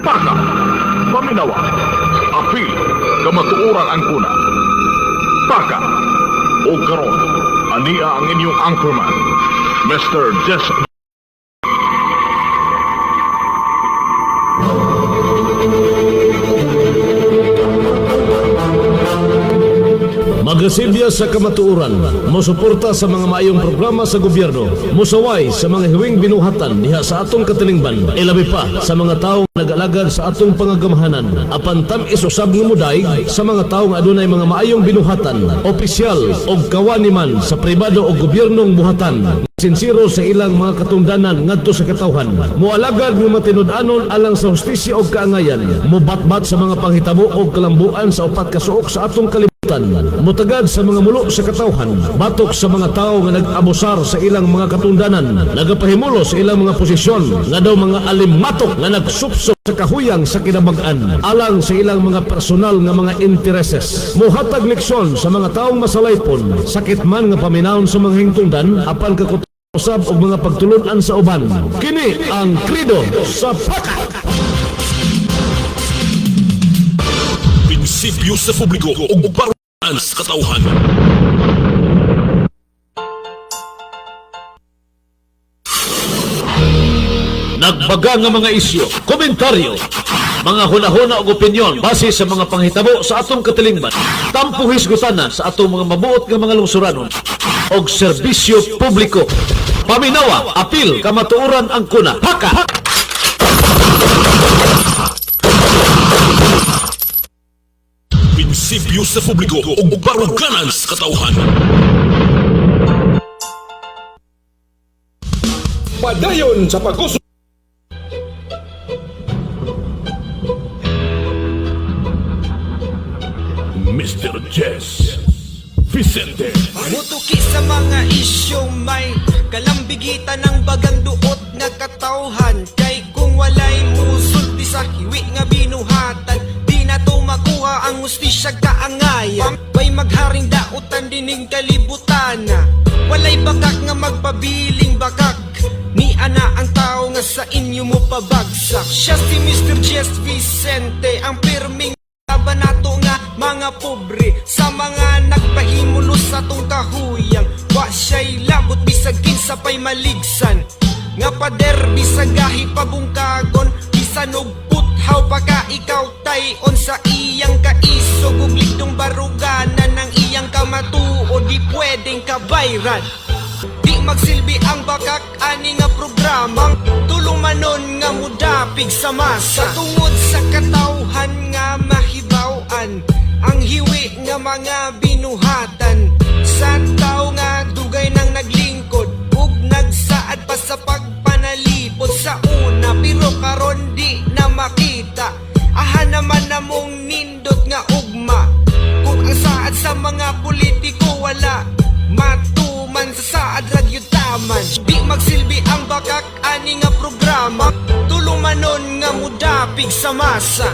Paka, paminawa, apil, kamatuoran ang kuna. Paka, o karon, ania ang inyong anchorman, Mr. Jess. Magasilya sa kamatuoran, mosuporta sa mga maayong programa sa gobyerno, musaway sa mga hiwing binuhatan diha sa atong katilingban, ilabi pa sa mga taong nag-alagad sa atong pangagamahanan, apan tamis usab nga muday sa mga taong adunay mga maayong binuhatan, opisyal o kawani man sa pribado o gobyernong buhatan, sinsiro sa ilang mga katungdanan ngadto sa katawhan, moalagad nga matinud-anon alang sa hustisya o kaangayan, mobatbat sa mga panghitabo o kalambuan sa upat ka suok sa atong kalibutan, mutagad sa mga mulo sa katawhan, batok sa mga tao nga nag-abusar sa ilang mga katungdanan, nagapahimulo sa ilang mga posisyon nga daw mga alimatok nga nagsupsop sa kahuyang sa kinabag-an alang sa ilang mga personal nga mga intereses. Muhatag leksyon sa mga taong masalaypon, sakit man nga paminawon sa mga hingtungdan apan usab og mga pagtulunan sa uban. Kini ang Krido sa Paka. Prinsipyo sa publiko ug baruan sa katawhan. Nagbaga nga mga isyu, komentaryo, mga hunahuna og opinyon base sa mga panghitabo sa atong katilingban, tampo hisgutana sa atong mga mabuot nga mga lungsuranon og serbisyo publiko. Paminawa, apil, kamatuoran ang kuna. Paka! Prinsipyo sa publiko ug baruganan sa katawhan. Padayon sa pag-uso. Mr. Jess Vicente. Mutuki sa mga isyong may kalambigitan ng bagang duot nga katawhan. Kay kung walay musulti sa hiwi nga binuhatan, di na to makuha ang hustisya kaangayan. May magharing dautan dining kalibutan, walay bakak nga magpabiling bakak. Ni ana ang tao nga sa inyo mo pabagsak. Siya si Mr. Jess Vicente, ang pirming laban nato nga mga pobre, sa mga nagpahimulos sa tong kahuyang. Wa siya'y labot bisag kinsapay maligsan, nga pader bisag gahi pabungkagon, bisan og puthaw pa ka ikaw tayon sa iyang kaisog ug ligdong baruganan ng iyang kamatuo, di pwedeng kabayran. Di magsilbi ang bakak ani nga programang tulumanon nga mudapig sa masa, tungod sa katawhan nga mahibaw-an ang hiwi nga mga binuhatan sa tao nga dugay nang naglingkod ug nagsaad pa sa pagpanalipod sa una, pero karon di na makita. Aha naman namong nindot nga ugma kung ang saad sa mga politiko wala matuman sa saad ragyutaman. Di magsilbi ang bakak ani nga programa tulumanon nga mudapig sa masa.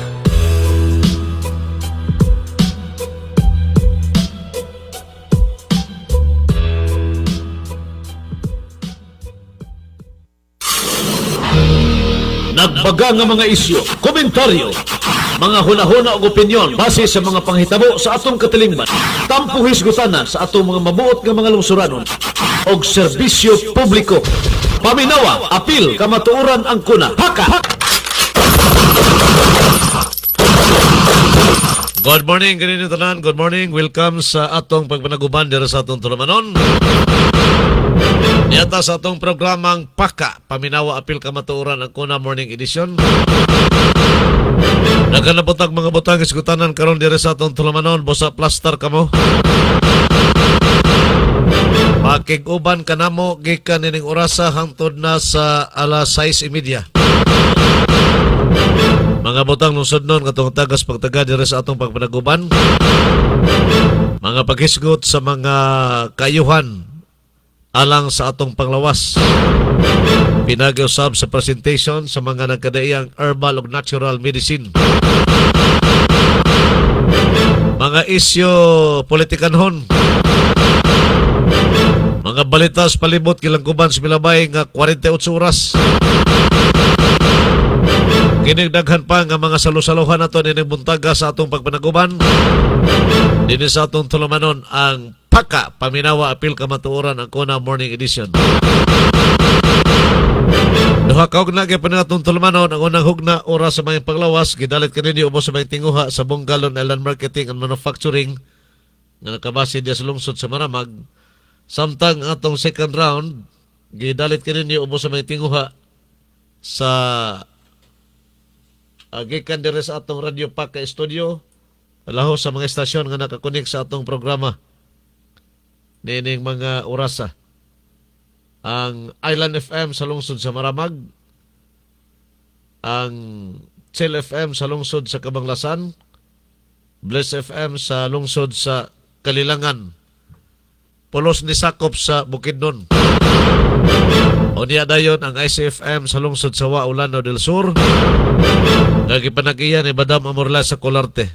Nagbaga nga mga isyu, komentaryo, mga hunahuna og opinyon base sa mga panghitabo sa atong katilingban, tampo hisgutana sa atong mga mabuot nga mga lungsuranon og serbisyo publiko. Paminawa, apil, kamatuoran ang kuna. Paka! Good morning, ganito tanan. Good morning. Welcome sa atong pagpanaguban dira sa atong tulumanon. Niyata sa atong programang Paka, Paminawa, Apil, Kamatuoran ang kuna morning edition. Naganapotag mga butang iskutanan karon diri sa atong tulumanon, bosa plaster kamo. Makig-uban kanamo gikan nining orasa hangtod na sa alas 6:30. Mga butang lungsod nun katong tagas pagtaga diri sa atong pagpanaguban. Mga paghisgot sa mga kayuhan alang sa atong panglawas. Pinag-usab sa presentation sa mga nagkadaiyang herbal ug natural medicine. Mga isyo politikanhon. Mga balitas palibot kilang kuban sa Milabay nga 48 oras. Kinigdaghan pa nga mga salusaluhan nato ni buntaga sa atong pagpanaguban. Dini sa atong tulumanon ang Paka Paminawa Apil Kamatuoran ang Kona Morning Edition. Duha ka hugna kay panatong tulumanon ang unang hugna oras sa mga paglawas gidalit kaninyo ubos sa mga tinguha sa Bonggalon Island Marketing and Manufacturing nga nakabase diya sa lungsod sa Maramag. Samtang ang atong second round gidalit kaninyo ubos sa mga tinguha sa gikan dire sa atong Radio Paka Studio laho sa mga estasyon nga nakakunik sa atong programa nining mga orasa. Ang Island FM sa lungsod sa Maramag, ang Chill FM sa lungsod sa Kabanglasan, Bless FM sa lungsod sa Kalilangan, Pulos ni Sakop sa Bukidnon. O niya dayon ang ICFM sa lungsod sa Waulano del Sur, nagipanagiyan ni Badam Amorla sa Colarte.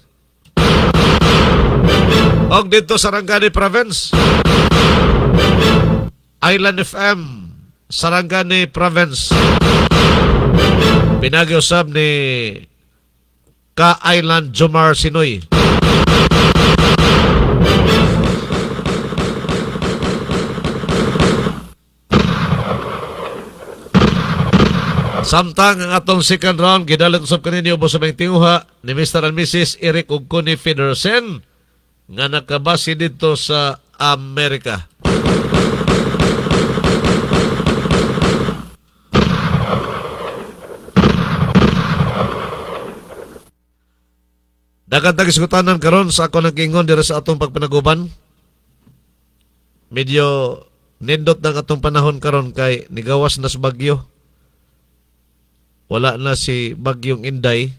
Og dito sa Sarangani Province, Island FM, Sarangani Province. Pinagiusab ni Ka-Island Jomar Sinoy. Samtang ang atong second round, gidalit usab kaninyo ubos sa mga tinguha ni Mr. and Mrs. Eric ug Connie Federsen nga nakabase dito sa Amerika. Dagan isgutanan karon sa ako nag-ingon dira sa atong pagpanaguban. Medyo nindot ng atong panahon karon kay nigawas na sa bagyo. Wala na si Bagyong Inday,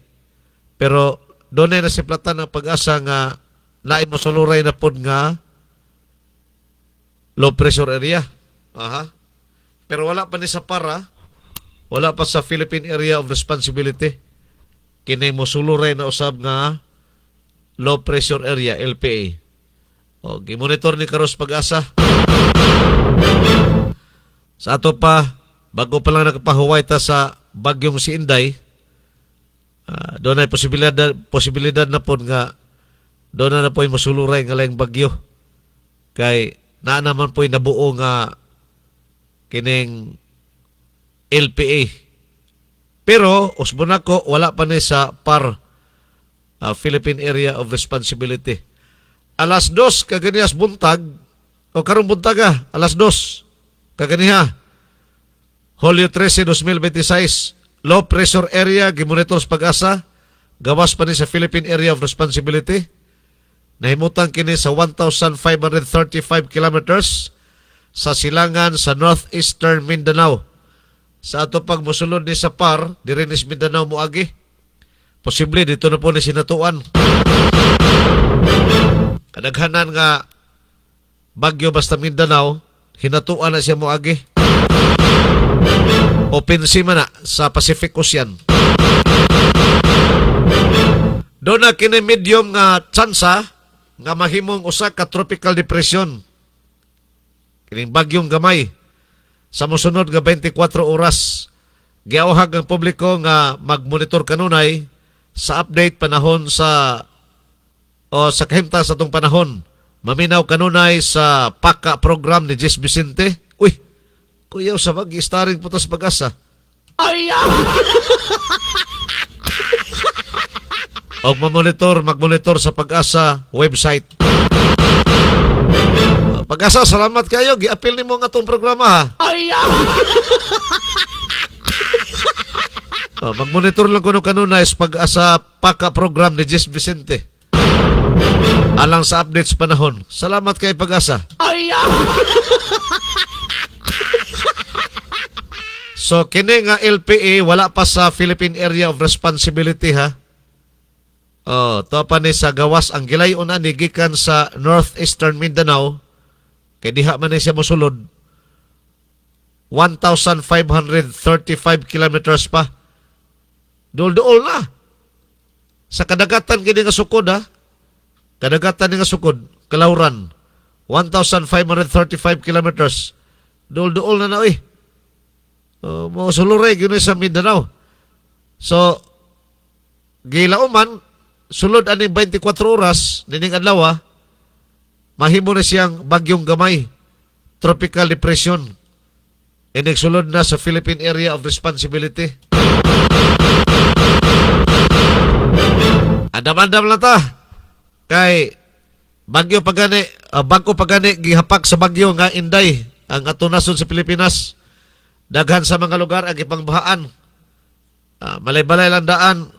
pero doon na si platan ng pag-asa nga lain mo suluray na pod nga low pressure area. Aha. Pero wala pa ni sa para, wala pa sa Philippine Area of Responsibility. Kini mo suluray na usab nga low pressure area, LPA. O, gimonitor ni Karos Pag-asa. Sa ato pa, bago pa lang nakapahuway ta sa bagyong si Inday, doon ay posibilidad na po nga doon na po yung masuluray nga lang bagyo. Kay naa naman po yung nabuo nga kining LPA. Pero, usbon ako, wala pa ni sa PAR, Philippine Area of Responsibility. Alas 2 kaganihas buntag, o karong buntaga, alas 2 kaganiha, Hulyo 13, 2026, low pressure area, gimonitor sa Pag-asa, gawas pa ni sa Philippine Area of Responsibility, nahimutan kini sa 1,535 kilometers sa silangan sa northeastern Mindanao. Sa ato pag musulod ni sa PAR, diri ni Mindanao moagi. Posible dito na po ni sinatuan. Kadaghanan nga bagyo basta Mindanao, hinatuan na siya moagi. Opensima na sa Pacific Ocean. Doon na kini medium nga tsansa nga mahimong usa ka tropical depression. Kining bagyong gamay sa mosunod nga 24 oras. Giawhag ang publiko nga magmonitor kanunay sa update panahon sa kahimtang sa atong panahon. Maminaw kanunay sa Paka program ni Jess Vicente. Uy, kuyaw sa mag-starring po sa Pag-asa. Ay! O magmonitor sa Pag-asa website. Pag-asa, salamat kayo. Gi-appeal nimo nga itong programa, ha? Ay! Magmonitor lang kuno kanunay sa Pag-asa Paka program ni Jess Vicente. Alang sa updates panahon. Salamat kay Pag-asa. Ay! So, kini nga LPA, wala pa sa Philippine Area of Responsibility, ha? To pa ni sa gawas ang gilayon ani gikan sa northeastern Mindanao, kay diha man ni siya mosulod, 1,535 kilometers pa. Duol-duol na. Sa kadagatan kini nga sukod, ha? Kadagatan ni nga sukod, Kalauran, 1,535 kilometers. Duol-duol na, eh. Mo suluray gyud sa Mindanao. So gilauman sulod aning 24 oras nining adlaw mahimo na siyang bagyong gamay, tropical depression. Inigsulod na sa Philippine Area of Responsibility. Andam-andam lang ta. Kay bagyo pagani gihapak sa bagyo nga Inday ang ato nasod sa Pilipinas. Daghan sa mga lugar ang ipangbahaan. Malay-balay lang daan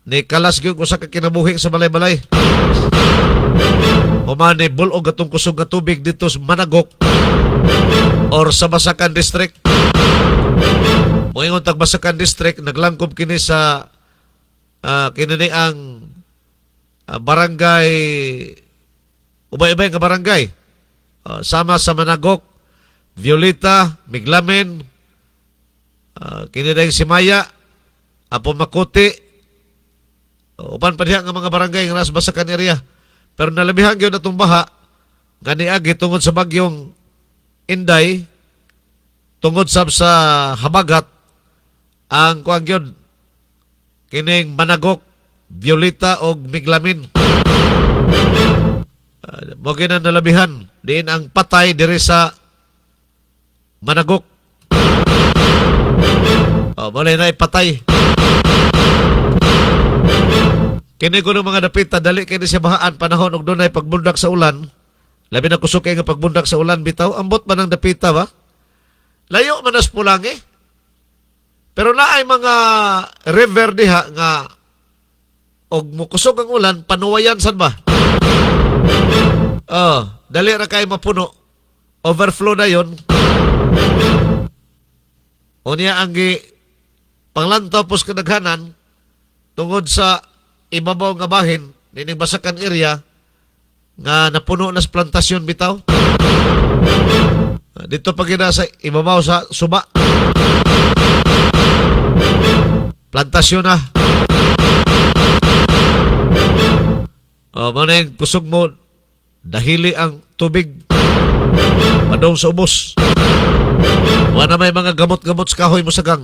ni kalas gyud usa ka kinabuhi sa balay-balay. Humani bulog atong kusog nga tubig dito sa Managok or sa Basakan District. Moingon tag Basakan District naglangkob kini sa kinini ang barangay ubay-ubay nga barangay. Sama sa Managok, Violeta, Miglamen, kinidayang Simaya, Apo Makuti, upan pa diha nga mga barangay nga nasa Basakan area. Pero nalabihan gyud atong baha nga niagi tungod sa bagyong Inday, tungod sa habagat ang kuan gyud kining Managok, Violeta og Miglamin. Mo gyud nalabihan diin ang patay diri sa Managok. Muli na ipatay. Kini ko ng mga dapita, dali kini siya bahaan panahon og dunay pagbundak sa ulan. Labi na kusok kay nga pagbundak sa ulan bitaw. Ambot man ang dapita ba? Layo man as pulangi. Pero naay mga river diha nga og mukusok ang ulan, panuwayan sad ba? Dali ra kay mapuno. Overflow na yon. Unya ang panglantaw pos kadaghanan tungod sa ibabaw nga bahin nining Basakan area nga napuno na sa plantasyon bitaw. Dito pa gina sa ibabaw sa Suba. Plantasyon na. Manay kusog mo dahili ang tubig padong sa ubos. Wala may mga gamot-gamot sa kahoy mo sa gang.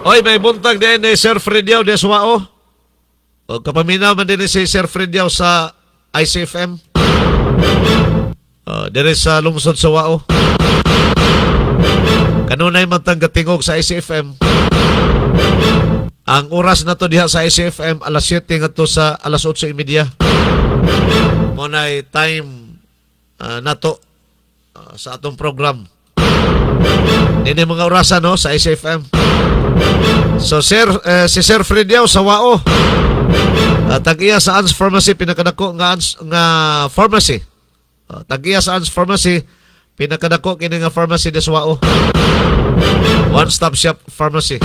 Oy, may buntag din ni Sir Frediao de Suao. O kapaminaw man din si Sir Frediao sa ICFM. Dire sa lungsod sa Wao. Kanunay man tang gatingog sa ICFM. Ang oras na to diha sa ICFM alas 7 ngadto sa alas 8:30. Mo nay time nato sa atong program. Ini mga orasan no sa ICFM. So si Sir Frediao sa Wao. Tag-iya sa Ans Pharmacy pinakadako nga pharmacy. Tag-iya sa Ans Pharmacy pinakadako kini nga pharmacy des Wao. One-stop shop pharmacy.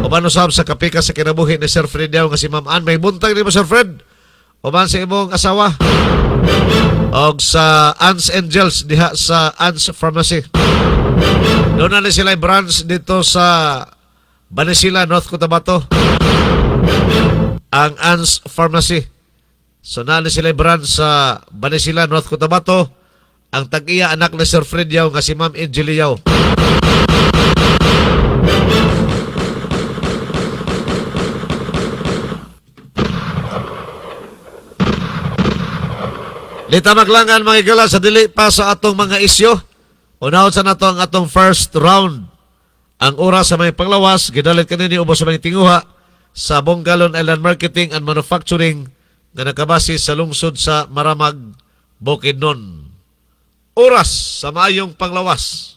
Uban usab sa kapika sa kinabuhi ni Sir Frediao nga si Ma'am Ann. May buntag ni mo Sir Fred. Uban sa imong asawa. Og sa Ann's Angels diha sa Ann's Pharmacy. Doon na sila branch dito sa Banisila, North Cotabato. Ang Ann's Pharmacy. So na sila branch sa Banisila, North Cotabato. Ang tag-iya anak ni Sir Frediao nga si Ma'am Angeliao. Dita maglangan mga igala sa dili pa sa atong mga isyo. Unahon sa nato ang atong first round. Ang oras sa may panglawas, gidalit kanini ubos sa mga tinguha sa Bongalon Island Marketing and Manufacturing na nakabase sa lungsod sa Maramag, Bukidnon. Oras sa maayong panglawas.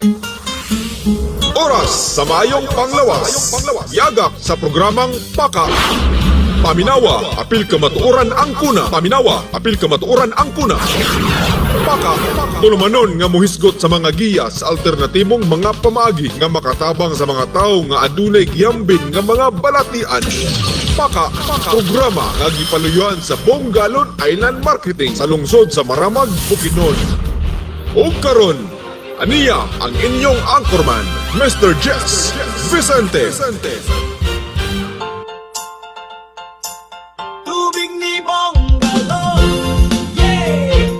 Oras sa Mayong Panglawas. Yagap sa programang Paka. Paminawa, apil ka matuoran ang kuna. Paminawa, apil ka matuoran ang kuna. Paka, tulumanon nga muhisgot sa mga giya sa alternatibong mga pamaagi nga makatabang sa mga tao nga adunay giyambin nga mga balatian. Paka, programa nga gipaluyuan sa Bongalon Island Marketing sa lungsod sa Maramag, Bukidnon. O karon, aniya ang inyong anchorman, Mr. Jess Vicente. Tubig ni Bongalon, yeah!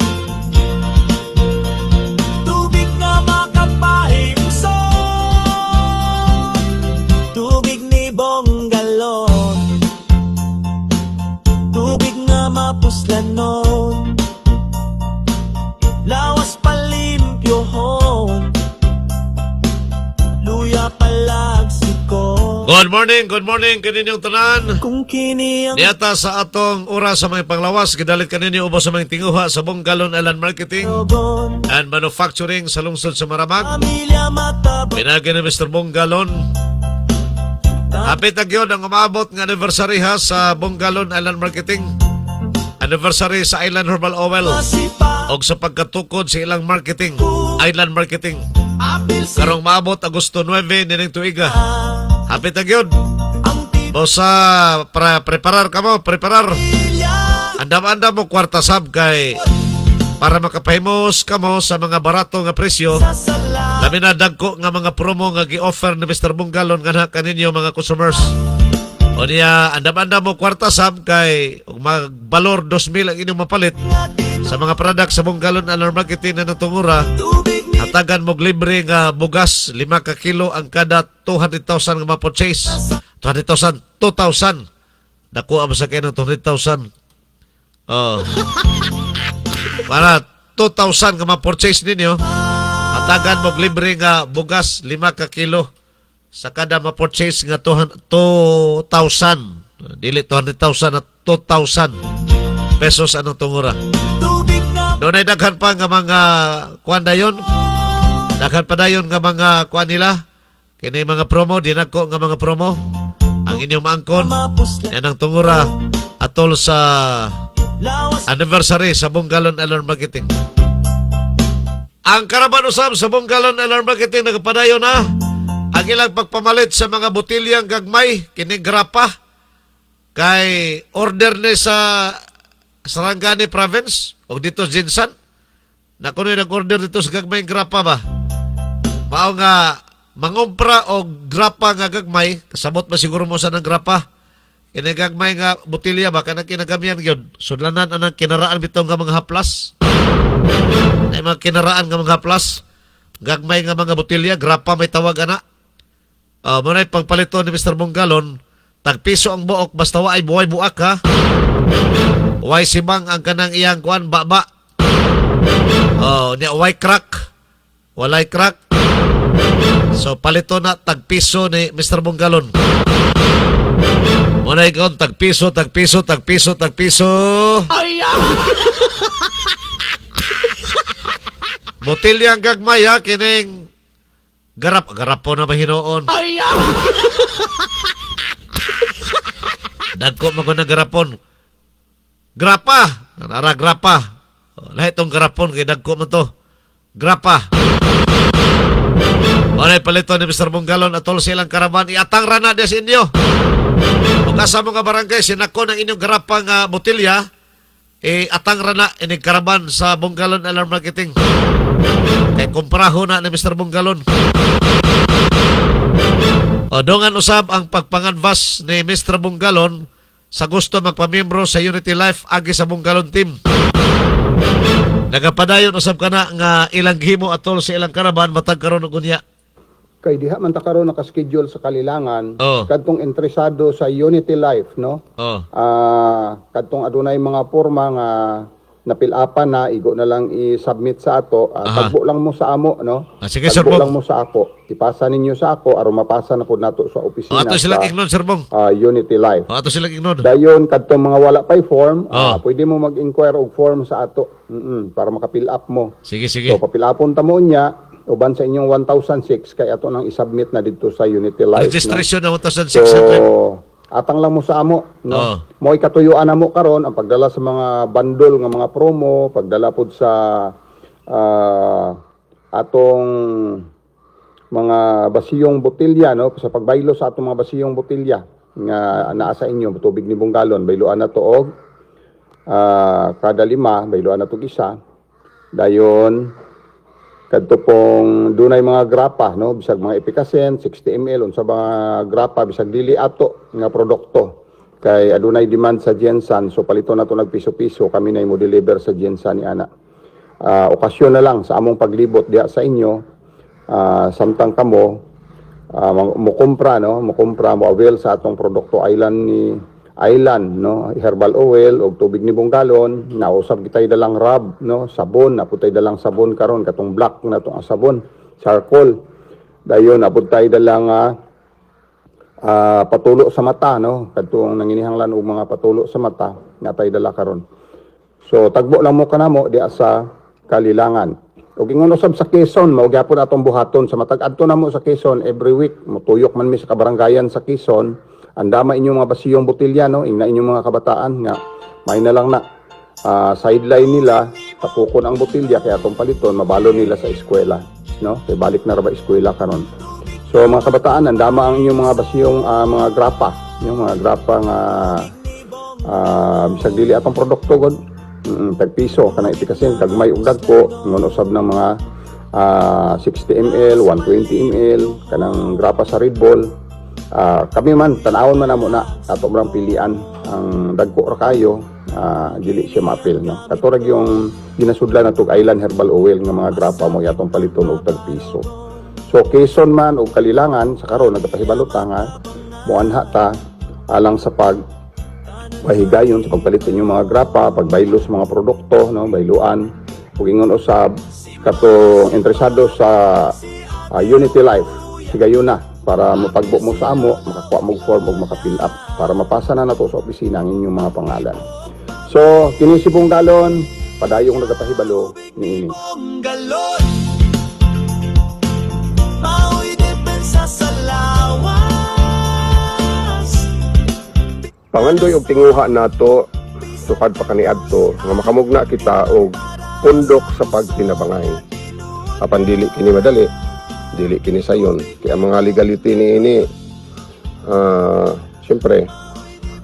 Good morning kaninyong tanan. Kung kini ang Diata sa atong oras sa mga panglawas, gidalit kaninyo ubos sa mga tinguha sa Bonggalon Island Marketing tugon, and Manufacturing sa lungsod sa Maramag. pamilya matabang. Pinagi ni Mr. Bonggalon. Hapit ang yun ang umabot ng anniversary ha sa Bonggalon Island Marketing. Anniversary sa Island Herbal Oil Masipa, o sa pagkatukod sa ilang marketing, Island Marketing. apil sa Karong maabot Agosto 9 nining tuiga. Hapit ang yun. ang Bosa, preparar ka mo, preparar. pamilya. Andam-andam mo kwarta sab kay para makapahimos ka mo sa mga barato nga presyo. Sasala, Labi na dagko nga mga promo nga gi-offer ni Mr. Bonggalon nga na kaninyo mga customers. O niya, andam-andam mo kwarta sab kay magbalor 2,000 ang inyong mapalit sa mga product sa Bonggalon Island Marketing na natungura. tubig ni Hatagan mo libre nga bugas 5 ka kilo ang kada 200,000 nga ma-purchase. 200,000, 2,000. Nakuha mo sa kayo ng 200,000. Oh. Para 2,000 nga ma-purchase ninyo. Hatagan mo libre nga bugas 5 ka kilo sa kada ma-purchase nga 2,000. Dili 200,000 at 2,000 pesos anong tungura. tubig na Doon ay daghan pa nga mga kuan dayon. Daghan pa dayon nga mga kuan nila. Kini mga promo, dinagko nga mga promo. Ang inyong maangkon, mapusla, yan ang tungura atol sa lawas anniversary sa Bonggalon Island Marketing. Ang karaban usab sa Bonggalon Island Marketing nagapadayon na ang ilang pagpamalit sa mga botilyang gagmay, kining grapa, kay order ni sa Sarangani Province o dito sa Jinsan. Na kuno nag-order dito sa gagmay grapa ba? Mao nga mangumpra o grapa nga gagmay, kasabot ba siguro mo sa ng grapa? Kini gagmay nga botilya ba kanang kinagamian gyud. Sudlanan anang kinaraan bitaw nga mga haplas. Ay mga kinaraan nga mga haplas. Gagmay nga mga botilya, grapa may tawag ana. Munay pagpalito ni Mr. Bonggalon, tagpiso ang buok basta waay buhay buak ha. Way sibang ang kanang iyang kuan baba. Niya way crack. Walay crack. So palito na tagpiso ni Mr. Bonggalon. Munay kon tagpiso. Botilyang gagmay ha kining garap na mahinoon. Dagko mo ko na garapon. Grapa. Nara grapa. Lahat itong garapon kay dagko mo to. Grapa. Walay palito ni Mr. Bonggalon atol silang karaban. Iatang rana dia sa inyo. Kung asa mga barangay, sinako ng inyong grapa nga botilya, atang rana inig karaban sa Bonggalon Alarm Marketing. Kay kumpraho na ni Mr. Bonggalon. O dongan usab ang pagpanganvas ni Mr. Bonggalon sa gusto magpamiyembro sa Unity Life agi sa Bonggalon team. Nagapadayon usab kana nga ilang himo atol sa ilang karaban matag karon og unya. Kay diha man ta karon naka-schedule sa Kalilangan Oh. kadtong interesado sa Unity Life no. Oh. Kadtong adunay mga porma nga napilapan na igo na lang i-submit sa ato. Aha. Tagbo lang mo sa amo no. Sige, Sir Tagbo Bong. lang mo sa ako. Ipasa ninyo sa ako aron mapasa na pud nato sa O opisina ato sa silang ignon, Sir Bong. Unity Life. O ato silang ignon. Dayon kadtong mga wala pay form, Oh. pwede mo mag-inquire og form sa ato. Para maka-fill up mo. Sige, sige. So papilapon ta mo niya uban sa inyong 1,006 kay ato nang i-submit na dito sa Unity Life. Registration na So 1,600. atang lang mo sa amo no. Oo. Mo'y katuyuan na mo karon ang pagdala sa mga bundle nga mga promo, pagdala pod sa atong mga basiyong botilya no, sa pagbaylo sa atong mga basiyong botilya nga naa sa inyo tubig ni Bonggalon, bayloan na to og kada 5, bayloan na to isa. Dayon kadto pong dunay mga grapa no, bisag mga epikasen 60 ml unsa mga grapa bisag dili ato nga produkto kay adunay demand sa Jensan, so palito na to nagpiso-piso kami na mo deliver sa Jensan ni ana. Okasyon na lang sa among paglibot diha sa inyo, samtang kamo mukumpra mo avail sa atong produkto Island no, herbal oil og tubig ni Bonggalon. Nausab kitay dalang rub no, sabon, naputay dalang sabon karon katong black na to ang sabon, charcoal. Dayon naputay dalang patulo sa mata, no? Kadtong nanginihanglan og mga patulo sa mata nga tay dala karon. So tagbo lang mo kanamo diha sa Kalilangan. Ug ingon usab sa Quezon, mao gyapon atong buhaton sa matag adto namo sa Quezon every week, motuyok man mi sa kabaranggayan sa Quezon. Andama inyong mga basiyong botelya, no? Ingna inyong mga kabataan nga may na lang na sideline nila, tapukon ang botelya kaya atong paliton, mabalo nila sa eskwela, no? Kay balik na ra ba eskwela karon. So mga kabataan, andama ang inyong mga basiyong mga grapa, yung mga grapa nga bisag dili atong produkto god. Tag piso kana ipikasin kagmay ug dagko ngon usab ng mga 60 ml, 120 ml kanang grapa sa Red Bull. Kami man tan-awon man namo na ato man pilian ang dagko ra kayo, dili siya maapil, no. Katurag yung ginasudlan natog Island Herbal Oil nga mga grapa mo yatong paliton og tag piso. So Quezon man o Kalilangan sa karon nagpahibalo ta nga muanha ta alang sa pahigayon sa pagpalit yung mga grapa, pagbaylo sa mga produkto, no, bayluan. Ug ingon usab katong interesado sa Unity Life, sigayon na para mapagbo mo sa amo, makakuha mo form ug maka-fill up para mapasa na nato sa opisina ang inyong mga pangalan. So kini si Bunggalon, padayong nagapahibalo niini. Galon Mao'y depensa sa lawas. Pangandoy og tinguha nato sukad pa kaniadto nga makamugna kita og pundok sa pagtinabangay. Apan dili kini madali, dili kini sayon. Kaya mga legality niini siyempre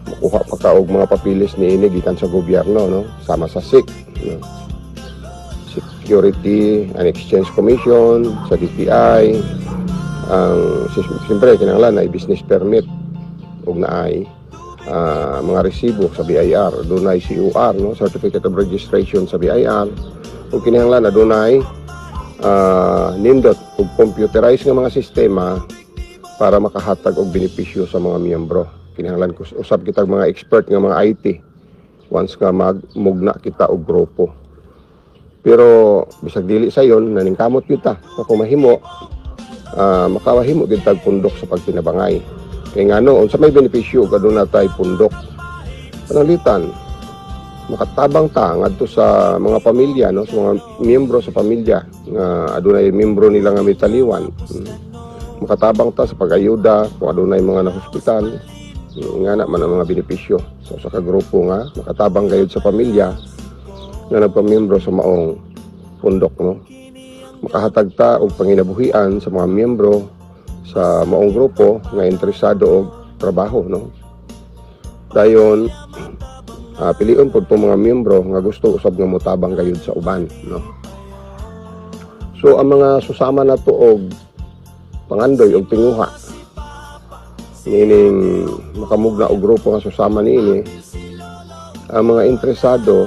makuha pa ka og mga papilis niini gikan sa gobyerno, no? Sama sa SIC, no? Security and Exchange Commission, sa DTI, siyempre kinahanglan na business permit ug naay mga resibo sa BIR, dunay COR, no, Certificate of Registration sa BIR, ug kinahanglan na dunay nindot ug computerized nga mga sistema para makahatag og benepisyo sa mga miyembro. Kinahanglan ko usab kitag mga expert nga mga IT once nga magmugna kita og grupo. Pero bisag dili sayon naningkamot kita kung mahimo makawahimo gid tag pundok sa pagtinabangay. Kaya nga no, unsa may benepisyo kaduna tay pundok. Panalitan, makatabang ta ngadto sa mga pamilya, no, sa mga miyembro sa pamilya nga adunay miyembro nila nga mitaliwan. Makatabang ta sa pag-ayuda kung adunay mga nahospital, nga na man ang mga benepisyo. So sa kagrupo nga makatabang gayud sa pamilya nga nagpamiyembro sa maong pundok, no. Makahatag ta og panginabuhian sa mga miyembro sa maong grupo nga interesado og trabaho, no. Dayon pilion pud tong mga miyembro nga gusto usab nga motabang gayud sa uban, no. So ang mga susama nato og pangandoy og tinguha nining makamugna og grupo nga susama niini, ang mga interesado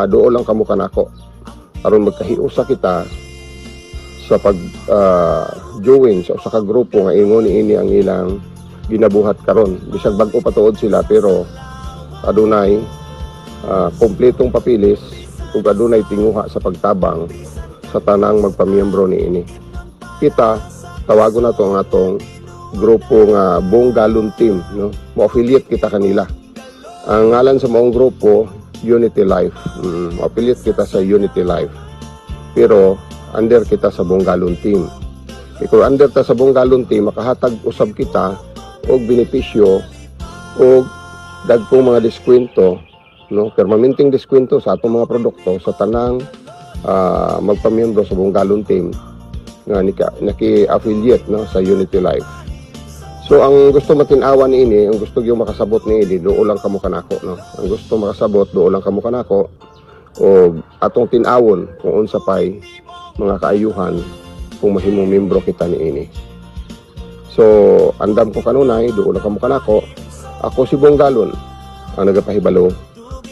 duo lang kamo kanako aron magkahiusa kita sa pag join sa usa ka grupo nga ingon niini ang ilang ginabuhat karon. Bisag bag-o pa tuod sila pero adunay kompletong papilis ug adunay tinguha sa pagtabang sa tanang magpamiyembro niini. Kita tawagon nato ang atong grupo nga Bunggalon Team, no. Mo-affiliate kita kanila. Ang ngalan sa maong grupo Unity Life. Mo-affiliate kita sa Unity Life. Pero under kita sa Bunggalon Team. Kung under ta sa Bunggalon Team, makahatag usab kita og benepisyo og dagkong mga diskwento, no, permanenteng diskwento sa atong mga produkto sa tanang magpamiyembro sa Bunggalon Team nga naki-affiliate, no, sa Unity Life. So ang gusto matin-awa niini, ang gusto gyud makasabot niini, duo lang kamo kanako, no. Ang gusto makasabot duo lang kamo kanako og atong tin-awon kung unsa pay mga kaayuhan kung mahimong membro kita niini. So andam ko kanunay duo lang kamo kanako. Ako si Bunggalon ang nagapahibalo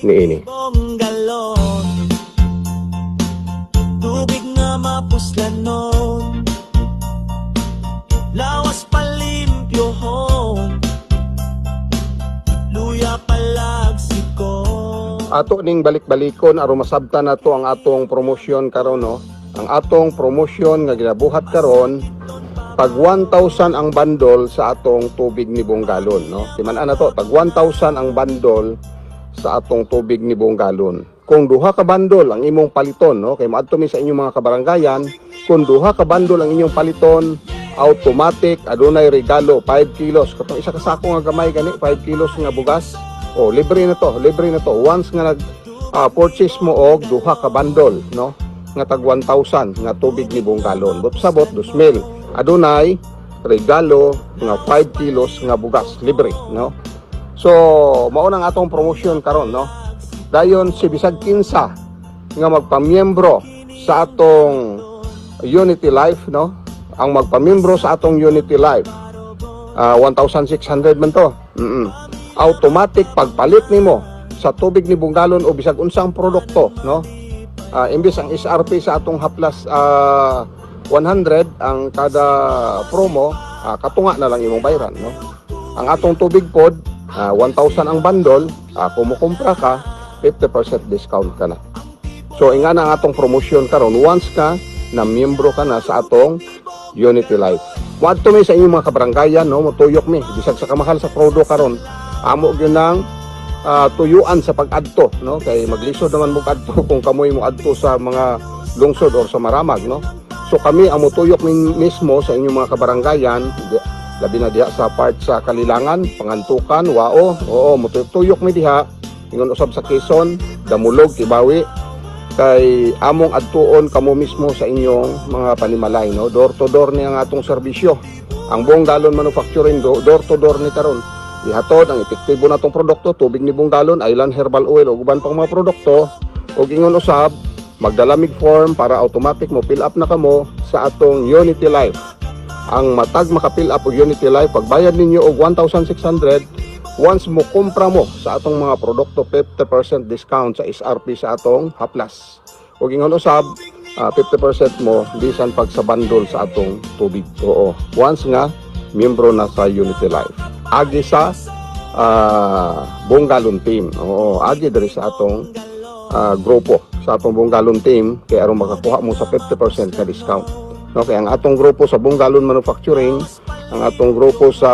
niini. Bunggalon tubig nga mapuslanon, lawas palimpyohon, luya palagsikon. Ato ning balik-balikon aron masabtan nato ang atong promosyon karon, no. Ang atong promosyon nga ginabuhat karon tag 1,000 ang bundle sa atong tubig ni buong galon, no? Timan-an na to, tag 1,000 ang bundle sa atong tubig ni buong galon. Kung duha ka bundle ang imong paliton, no? Kay maadto mi sa inyong mga kabaranggayan, kung duha ka bundle ang inyong paliton, automatic adunay regalo 5 kilos. Katong isa ka sako nga gamay gani, 5 kilos nga bugas. Oh, libre na to, libre na to. Once nga nag purchase mo og duha ka bundle, no? Nga tag 1,000 nga tubig ni buong galon. But sabot 2,000. Adunay regalo nga 5 kilos nga bugas, libre, no? So, mao nang atong promotion karon, no? Dayon si bisag kinsa nga magpamiyembro sa atong Unity Life, no? Ang magpamiyembro sa atong Unity Life, 1,600 man to. Automatic pagpalit nimo sa tubig ni buong galon o bisag unsang produkto, no? Imbis ang SRP sa atong haplas 100 ang kada promo, katunga na lang imong bayran, no? Ang atong tubig pod 1,000 ang bundle, kung mo kumpra ka 50% discount ka na. So inga na ang atong promotion karon once ka na miyembro ka na sa atong Unity Life. Moadto mi sa inyong mga kabaranggayan, no, motuyok mi bisag sa kamahal sa prodo karon, amo gyud nang tuyuan sa pag-adto, no, kay maglisod naman mo adto kung kamoy mo adto sa mga lungsod or sa maramag, no. So kami amo tuyok mismo sa inyong mga kabaranggayan, labi na diha sa part sa Kalilangan, Pangantukan, Wao. Oo, motuyok mi diha ingon usab sa Quezon, Damulog, Kibawi, kay among adtuon kamo mismo sa inyong mga panimalay, no. Door to door ni ang atong serbisyo. Ang buong galon manufacturing door to door ni karon. Ihatod ang epektibo natong produkto, tubig ni buong galon, Island Herbal Oil o uban pang mga produkto, ug ingon usab magdala mig form para automatic mo fill up na kamo sa atong Unity Life. Ang matag maka-fill up og Unity Life, pagbayad ninyo og 1,600, once mo kumpra mo sa atong mga produkto 50% discount sa SRP sa atong haplas. Ug ingon usab 50% mo bisan pag sa bundle sa atong tubig. Oo, once nga miyembro na sa Unity Life. Agi sa buong galon team. Oo, agi diri sa atong grupo, sa atong buong galon team, kay aron makakuha mo sa 50% ka discount. No, kay ang atong grupo sa buong galon manufacturing, ang atong grupo sa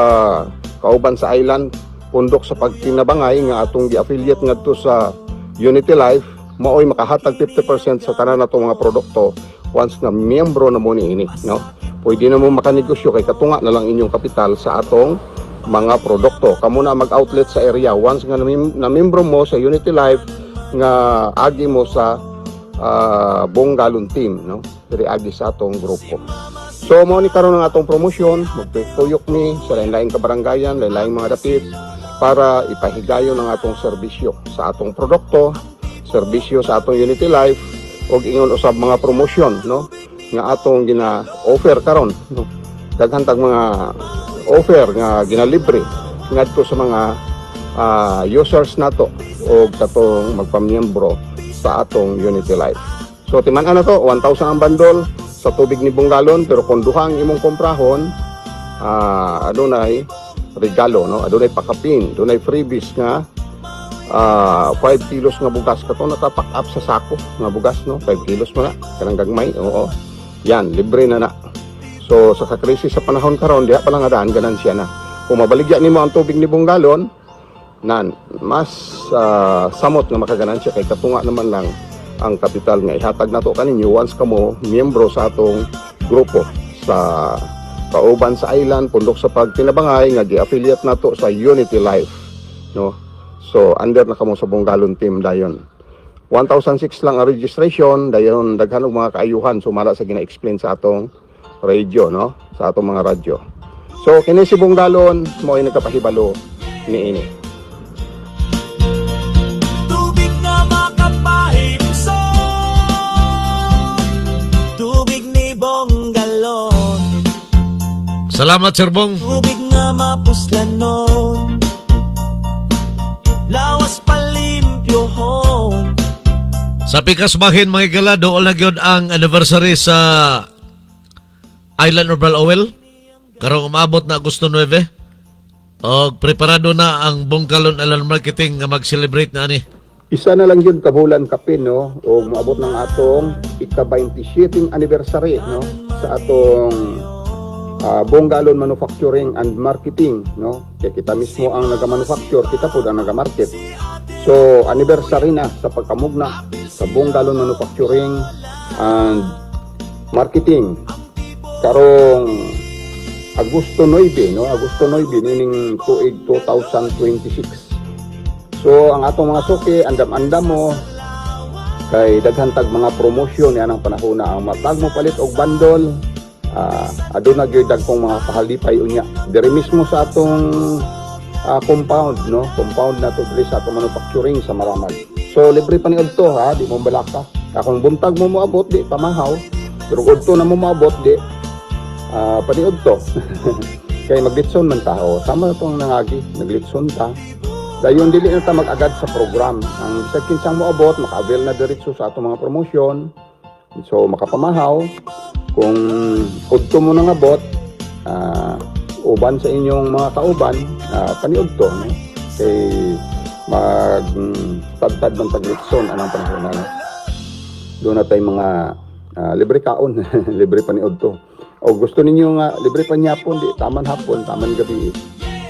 Kauban sa Island, pundok sa pagtinabangay nga atong gi-affiliate ngadto sa Unity Life, maoy makahatag 50% sa tanan natong mga produkto once na miyembro na mo niini, no. Pwede na mo makanegosyo kay katunga na lang inyong kapital sa atong mga produkto. Kamo na mag-outlet sa area once nga na membro mo sa Unity Life nga agi mo sa buong galon team, no, diri agi sa atong grupo. So mo ni karon ang atong promosyon, magtuyok ni sa lain-laing kabaranggayan, lain-laing mga dapit para ipahigayon ang atong serbisyo sa atong produkto, serbisyo sa atong Unity Life, ug ingon usab mga promosyon, no, nga atong gina-offer karon, no. Daghan tag mga offer nga ginalibre ngadto sa mga users nato o katong magpamiyembro sa atong Unity Life. So timan-an na to, 1,000 ang bundle sa tubig ni buong galon, pero kung duha ang imong komprahon, adunay regalo, no, adunay pakapin, adunay freebies nga 5 kilos nga bugas katong natapak up sa sako nga bugas, no, 5 kilos mo na kanang gagmay. Oo, yan libre na na. So sa krisis sa panahon karon, diha pa lang adaan ganansya na. Kung mabaligya nimo ang tubig ni buong galon, nan mas samot nga makaganansya kay katunga naman lang ang kapital nga ihatag nato kaninyo once kamo miyembro sa atong grupo sa Kauban sa Island, pundok sa pagtinabangay nga gi-affiliate nato sa Unity Life, no. So under na kamo sa buong galon team dayon. 1,006 lang ang registration, dayon daghan og mga kaayuhan sumala sa gina-explain sa atong radio, no, sa atong mga radyo. So kini si buong galon mo ay nagkapahibalo niini. Tubig na makapahimso, tubig ni buong galon, Salamat, Sir Bong. tubig na mapuslanon, lawas palimpyohon. Sa pikas bahin mga igala, doon na gyud ang anniversary sa Island Herbal Oil. Karong umabot na Agosto 9. O preparado na ang Bongkalon Island Marketing nga mag-celebrate na ani. Isa na lang yun kabulan kapin, no, o maabot ng atong ika-27 anniversary, no, sa atong Buong Galon Manufacturing and Marketing, no? Kaya kita mismo ang naga-manufacture, kita po ang naga-market. So, anniversary na sa pagkamugna sa Buong Galon Manufacturing and Marketing. Karong Agosto 9, no? Agosto 9 nining tuig 2026. So, ang atong mga suki, andam-andam mo kay daghantag mga promosyon yan ang panahon na ang matag mo palit og bundle. Aduna gyud dagkong mga pahalipay unya diri mismo sa atong compound, no? Compound na to diri sa atong manufacturing sa Maramag. So libre pa ni udto, ha, di mo balaka. Akong buntag mo moabot di pamahaw, pero udto na mo moabot di paniud to. Kay maglitson man tao, sama na tong nangagi, naglitson ta. Dayon dili na ta mag-agad sa program. Ang bisag kinsang moabot, maka-avail na diretso sa atong mga promosyon. So makapamahaw kung udto mo nang abot, uban sa inyong mga kauban, paniud to, no? Kay magtadtad man taglitson anang panahon na. Doon na tayo mga libre kaon, libre paniud to. O gusto ninyo nga libre pa nyapon, di taman hapon, taman gabi.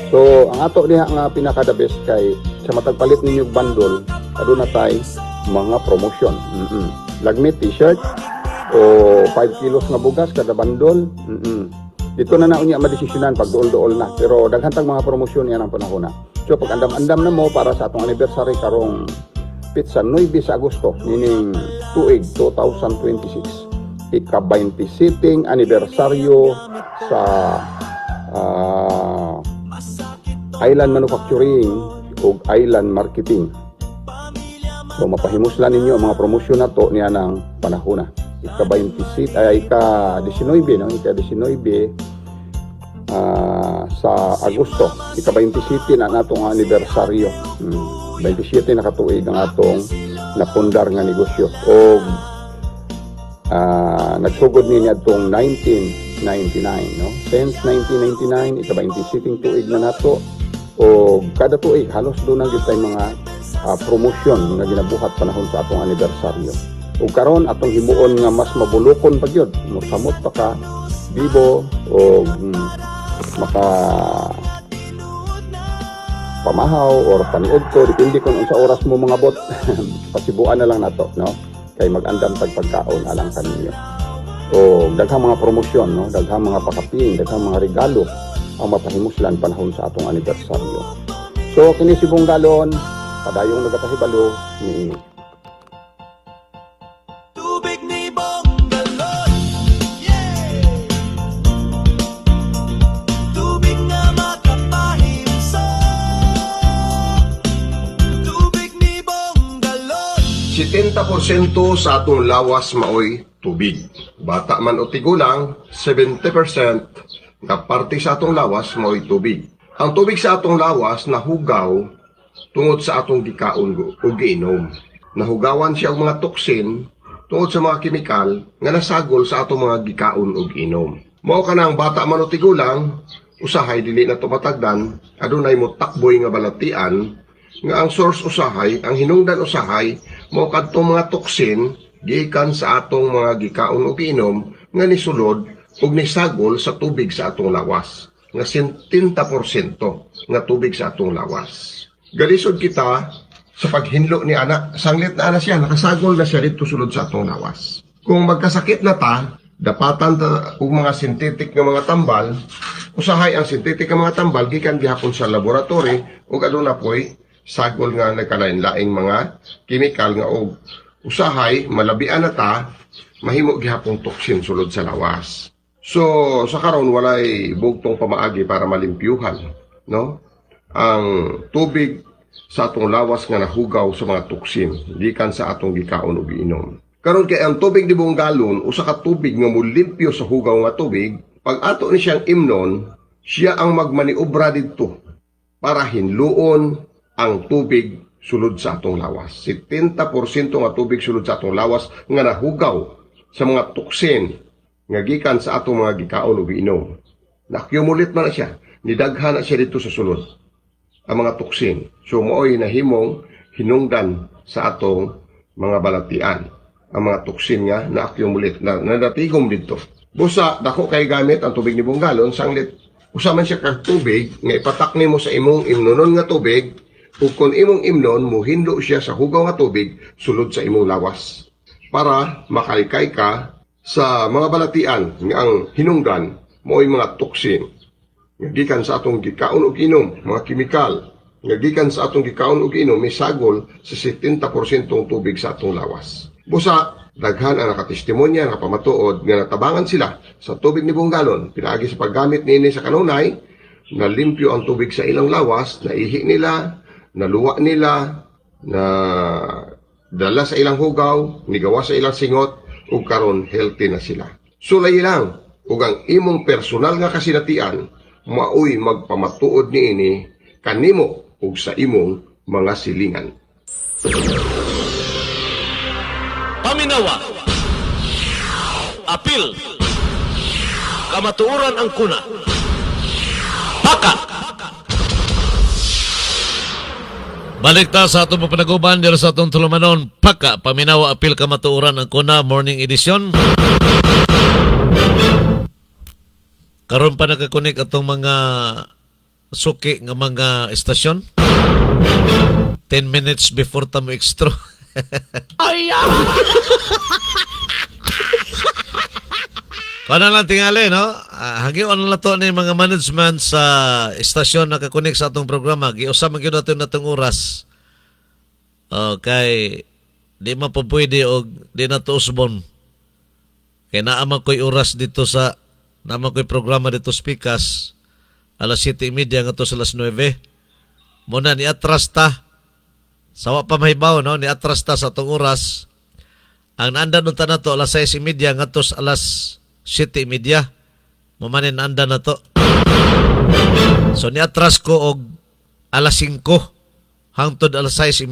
So ang ato diha nga pinaka the best kay sa matagpalit ninyo bundle, aduna tay mga promotion. Lagmit t-shirt o 5 kilos nga bugas kada bundle. Dito na unya madesisyonan pag duol-duol na, pero daghantang mga promosyon yan ang panahon na. So pag andam-andam na mo para sa atong anniversary karong pizza 9 sa Agosto nining tuig 2026. Ika-20 sitting anibersaryo sa Island Manufacturing o Island Marketing. So mapahimuslan ninyo ang mga promosyon na to niya ng panahon na. Ika-19, no? Ika-19 sa Agosto. Ika-27 na natong anibersaryo. 27 na katuig ang atong napundar nga negosyo. O nagsugod niya itong 1999, no? Since 1999, ika-27 tuig na nato. O kada tuig halos doon ang gitay mga promosyon na ginabuhat panahon sa atong anibersaryo. O karon atong himuon nga mas mabulokon pa gyud, mosamot pa ka bibo o maka pamahaw or paniud ko, depende kung sa oras mo mga bot. Pasibuan na lang nato, no? Kay mag-andam tag pagkaon alang kaninyo. O daghang mga promosyon, no? Daghang mga pakaping, daghang mga regalo ang mapahimuslan panahon sa atong anibersaryo. So kini si Buong Galon, padayong nagatahibalo ni Tubig ni Bonggalon, yeah! Tubig na makapahimsa, tubig ni Bonggalon. 70% sa atong lawas maoy tubig. Bata man o tigulang, 70% na parte sa atong lawas maoy tubig. Ang tubig sa atong lawas nahugaw tungod sa atong gikaon o giinom. Nahugawan siya og mga toksin tungod sa mga kemikal nga nasagol sa atong mga gikaon o giinom. Mao kanang bata man o tigulang, usahay dili na tumatagdan, adunay mo takboy nga balatian nga ang source usahay, ang hinungdan usahay mao kadtong mga toksin gikan sa atong mga gikaon o giinom nga nisulod ug nisagol sa tubig sa atong lawas nga 70% nga tubig sa atong lawas. Galisod kita sa paghinlo ni anak, sanglit na ana siya, nakasagol na siya dito sulod sa atong lawas. Kung magkasakit na ta, dapatan ta og mga synthetic nga mga tambal, usahay ang synthetic nga mga tambal gikan gihapon sa laboratory ug aduna poy sagol nga nagkalain-laing mga chemical nga og usahay malabian na ta mahimo gihapon toksin sulod sa lawas. So sa karon walay bugtong pamaagi para malimpyuhan, no? Ang tubig sa atong lawas nga nahugaw sa mga toksin gikan sa atong gikaon ug giinom. Karon kay ang tubig ni Buong Galon usa ka tubig nga mulimpyo sa hugaw nga tubig, pag ato ni siyang imnon, siya ang magmaniobra didto para hinluon ang tubig sulod sa atong lawas. 70% nga tubig sulod sa atong lawas nga nahugaw sa mga toksin nga gikan sa atong mga gikaon ug giinom. Na-accumulate man na siya, nidaghan na siya dito sa sulod ang mga toksin. So maoy nahimong hinungdan sa atong mga balatian ang mga toksin nga na-accumulate na nadatigom dito. Busa, dako kay gamit ang tubig ni Bunggalon, sanglit, usaman siya kag tubig, nga ipatak nimo sa imong imnonon nga tubig, ug kung imong imnon, muhindo siya sa hugaw nga tubig, sulod sa imong lawas. Para makalikay ka sa mga balatian nga ang hinungdan, mo'y mga toksin. Nga gikan sa atong gikaon ug inom, mga kimikal, nga gikan sa atong gikaon ug inom, may sagol sa 70% tubig sa atong lawas. Busa, daghan ang nakatestimonya nga pamatuod nga natabangan sila sa tubig ni Bunggalon, pinaagi sa paggamit niini sa kanunay, na limpyo ang tubig sa ilang lawas, na ihi nila, naluwa nila, na dala sa ilang hugaw, nigawa sa ilang singot, ug karon healthy na sila. Sulay lang, ug ang imong personal nga kasinatian, maoy magpamatuod niini kanimo ug sa imong mga silingan. Paminawa, apil, kamatuoran ang kuna, paka. Balik ta sa atong panaguban dito sa atong tulumanon, paka, paminawa, apil, kamatuoran ang kuna, morning edition. Karon pa nakakunik atong mga suki nga mga estasyon. 10 minutes before tamo extra. Paano lang tingali, no? Hagion lang to ni mga management sa estasyon na kakunik sa atong programa. Giusap man gyud natin natong oras. Kay di man po pwede o di na to usbon. Kay naamang ko'y oras dito sa naamang ko'y programa dito sa Pikas. Alas 7:30 nga to sa alas 9. Muna ni atras ta. Sawa pa mahibaw, no? Ni atras ta sa atong oras. Ang naandan nun ta na to alas 6:30 nga to sa alas 7:30. Mamanin naandan na to. So ni atras ko og alas 5 hangtod alas 6:30.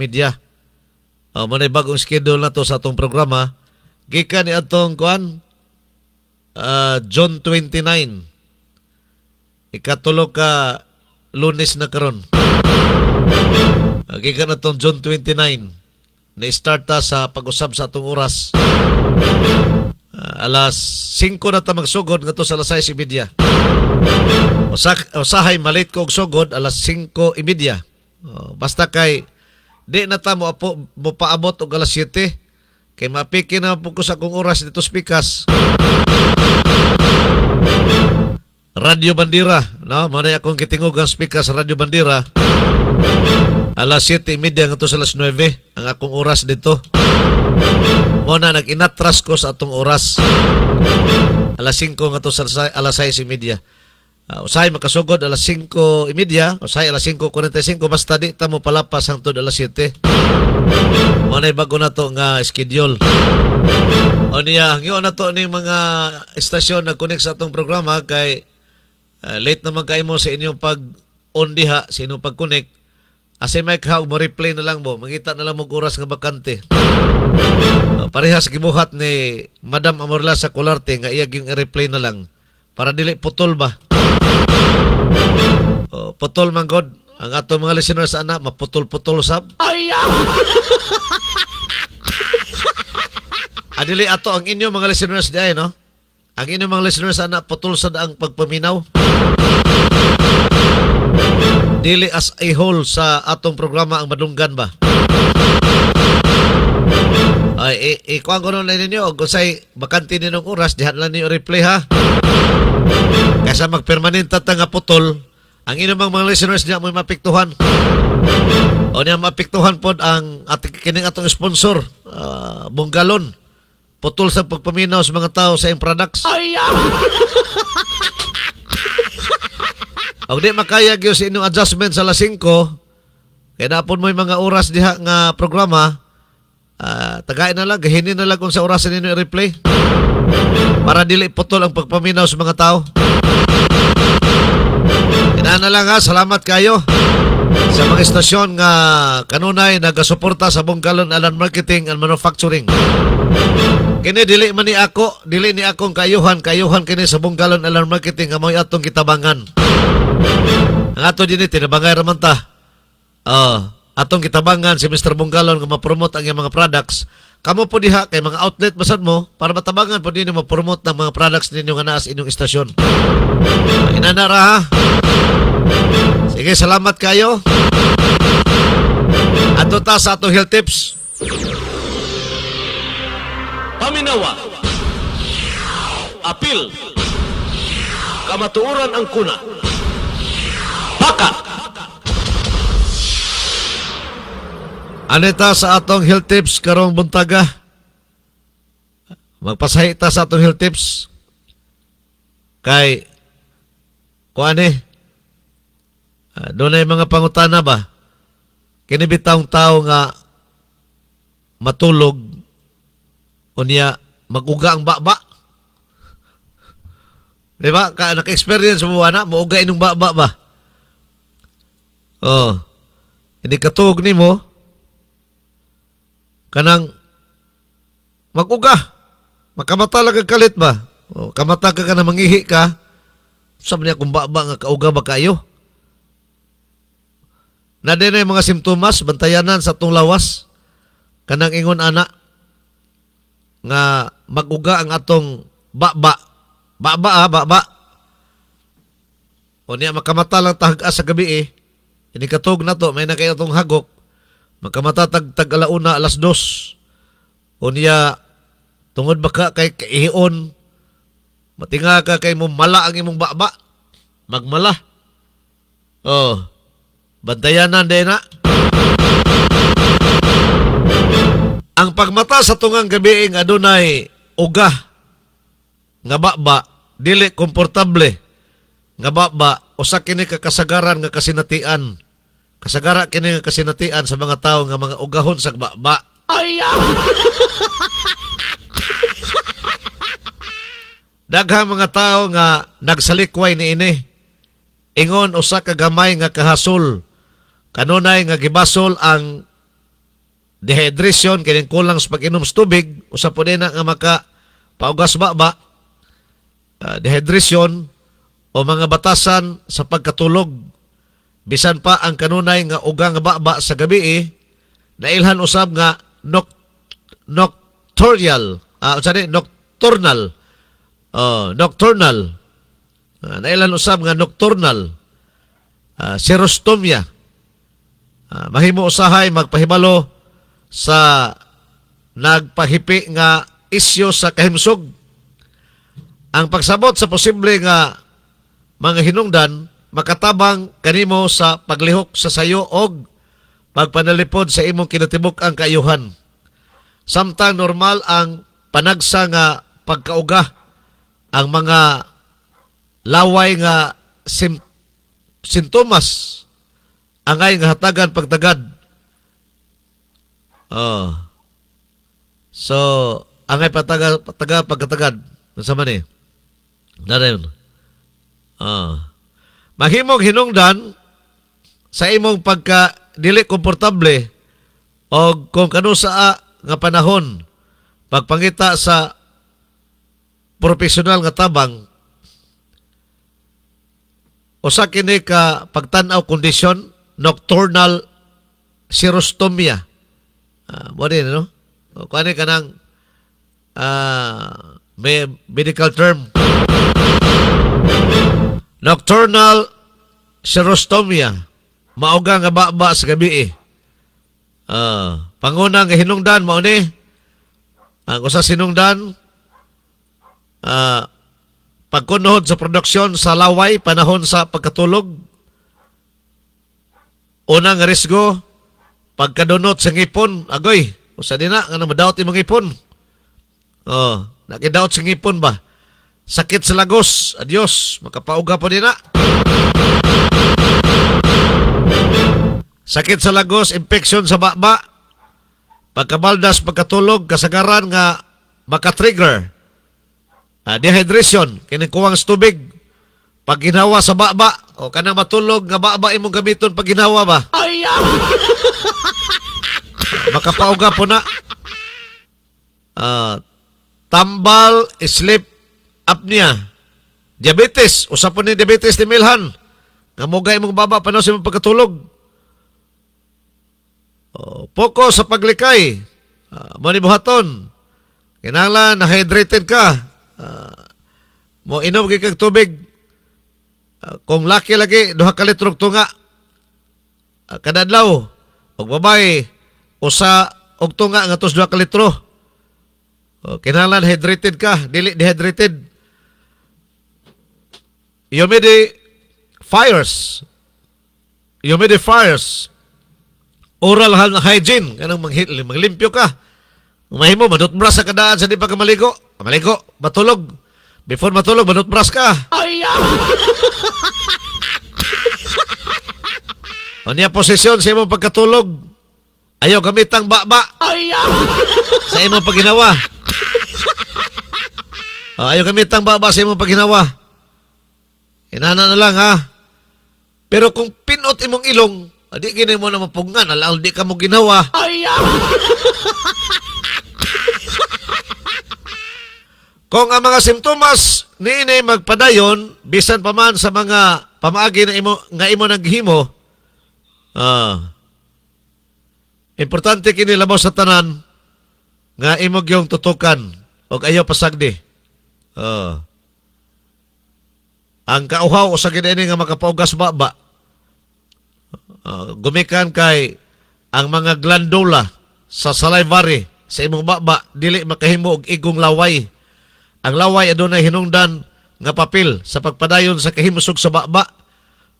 Manay bagong schedule na to sa atong programa. Gikan ni atong kuan John 29. Ikatulo ka Lunes na karon. Gikan na tong June 29. Na-start ta sa pag-usab sa atong oras. Alas 5 na ta magsugod nga to sa alas 6:30. Usahay malit ko og sugod alas 5:30. Basta kay di na ta mo paabot og alas 7 kay mapiki na po ko sa akong oras dito sa Pikas. Radio Bandira, no? Muna akong kitingog ang speaker sa Radio Bandira. Alas 7:30 nga to sa alas 9 ang akong oras dito. Muna nag-inatras ko sa atong oras. Alas 5 nga to sa alas 6:30. Usahay makasugod alas 5:30, usahay alas 5:45 basta di ta mo palapas hangtod alas 7. Muna bago na to nga schedule. O niya, ngayon na to ni mga estasyon na connect sa atong programa kay late naman kayo mo sa inyong pag-on diha, sa inyong pag-connect. Asay may kahaw mo, replay na lang mo. Mangita na lang mo oras nga bakante. Parehas gibuhat ni Madam Amorla sa Colarte nga iyag yung replay na lang. Para dili putol ba? Putol man god. Ang ato mga listeners ana, maputol-putol sab. Adili ato ang inyo mga listeners di ay, no? Ang inyong mga listeners ana, putol sa daang pagpaminaw. Dili as a whole sa atong programa ang madunggan ba? Ay, ikuha ko nun ninyo, kung sa'y bakanti ninong oras, dihan lang ninyo replay ha. Kaysa magpermanenta ta nga putol, ang inyong mga listeners niya mo mapiktuhan. O niya mapiktuhan po ang kining atong sponsor, Bunggalon. Putol sa pagpaminaw sa mga tao sa iyong products. O di makayag yun sa inyong adjustment sa alas 5, kaya napon mo yung mga oras diha nga programa, tagain na lang, gahinin na lang kung sa orasan ninyo i-replay. Para dili putol ang pagpaminaw sa mga tao. Ina na lang ha, salamat kayo sa mga istasyon nga kanunay nagasuporta sa Bunggalon Alan Marketing and Manufacturing. Kini dili man ni ako, dili ni akong kayuhan kini sa Bunggalon Alarm Marketing nga mo'y atong kitabangan. Ang ato din tinabangay raman ta. Atong kitabangan si Mr. Bunggalon nga ma-promote ang iyang mga products kamo po diha kay mga outlet basad mo para matabangan po ninyo mo-promote ng mga products ninyo nga naa sa inyong istasyon. Inanara ha. Sige, salamat kayo. Ato ta sa atong health tips. Paminawa. Apil. Kamatuoran ang kuna. Baka. Anita sa atong health tips karong buntaga. Magpasahi ta sa atong health tips. Kay kuane doon ay mga pangutana ba? Kinibitang tao nga matulog unya maguga ang baba. Di ba? Naka-experience mo na, mauga inong baba ba? Oh. Hindi katug ni mo, kanang maguga. Makamata lang ang kalit ba? O, kamata ka na mangihi ka, sabi niya kung baba nga kauga ba kayo? Na din ay mga simptomas, bantayanan sa itong lawas, kanang ingon ana, nga maguga ang atong baba. Baba. O niya, makamata lang tahaga sa gabi eh. Hindi katog na to, may na kayo itong hagok. Makamata tag alauna, alas 2. O niya, tungod baka kay kaihion, matinga ka kay mo mala ang imong baba. Magmala. Oh, bantayanan din na. Ang pagmata sa tungang gabi nga adunay uga nga baba, dili komportable nga baba, usa kini ka kasagaran nga kasinatian. Kasagara kini nga kasinatian sa mga tao nga mga ugahon sa baba. Daghang mga tao nga nagsalikway ni ini. Ingon usa ka gamay nga kahasol. Kanunay nga gibasol ang dehydration kining kulang sa pag-inom sa tubig, usa po din nga maka paugas baba. Dehydration o mga batasan sa pagkatulog. Bisan pa ang kanunay nga ugang nga baba sa gabi nailhan usab nga nocturnal. Nocturnal. Nailhan usab nga nocturnal. Serostomia. Mahimo usahay magpahibalo sa nagpahipi nga isyo sa kahimsog. Ang pagsabot sa posible nga mga hinungdan makatabang kanimo sa paglihok sa sayo og pagpanalipod sa imong kinatibuk ang kaayuhan. Samtang normal ang panagsa nga pagkauga, ang mga laway nga sintomas angay nga hatagan pagtagad. So, angay pagkatagad. Sa man eh. Dayon. Mahimong hinungdan sa imong pagka dili komportable o kung kano sa nga panahon pagpangita sa profesional nga tabang usa kini ka pagtan-aw kondisyon nocturnal serostomia. Mo din no? Kuan ni kanang may medical term. Nocturnal serostomia. Mauga nga baba sa gabi pangunang hinungdan mao ni ang usa sinungdan pagkunhod sa produksyon sa laway panahon sa pagkatulog. Unang risgo pagkadunot sa ngipon. Agoy, usa din na nga madawat imong ngipon. Nakidaot sa ngipon ba? Sakit sa lagos. Adios. Makapauga po din na. Sakit sa lagos, infection sa baba. Pagkabaldas, pagkatulog, kasagaran nga makatrigger. Dehydration, kinikuwang sa tubig. Pag ginawa sa baba, o kanang matulog, nga baba imong gamiton pag ginawa ba? Makapauga po na. Tambal, sleep apnea, diabetes, usapon ni diabetes ni Milhan, nga mugay mong baba panahon sa imong pagkatulog. Poko sa paglikay, Mo ni buhaton. Kinahanglan na hydrated ka. Mo inom gyud kag tubig. Kung laki lagi 2 ka litro og tunga. Kada adlaw. Og babae usa og tunga ngadto 2 ka litro. Kinahanglan hydrated ka, dili dehydrated. Humidifiers. Oral hygiene. Kanang maglimpyo ka. Umahimo, madutbrush sa kadaan sa di pa ka maligo. Maligo, matulog. Before matulog, madutbrush ka. O niya posisyon sa imong pagkatulog. Ayaw gamitang baba. Sa imong pagginawa. Ayaw gamitang baba sa imong pagginawa. Inana na lang ha. Pero kung pinot imong ilong, di gini mo na mapungan, alaw di ka mo ginawa. Kung ang mga simptomas niini magpadayon, bisan pa man sa mga pamaagi na imo naghimo, importante kini labaw sa tanan nga imo gyung tutukan og ayaw pasagdi. Ang kauhaw sa gini nga makapaugas baba, gumikan kay ang mga glandula sa salivary sa imong baba dili makahimo og igong laway. Ang laway adunay hinungdan nga papel sa pagpadayon sa kahimsog sa baba,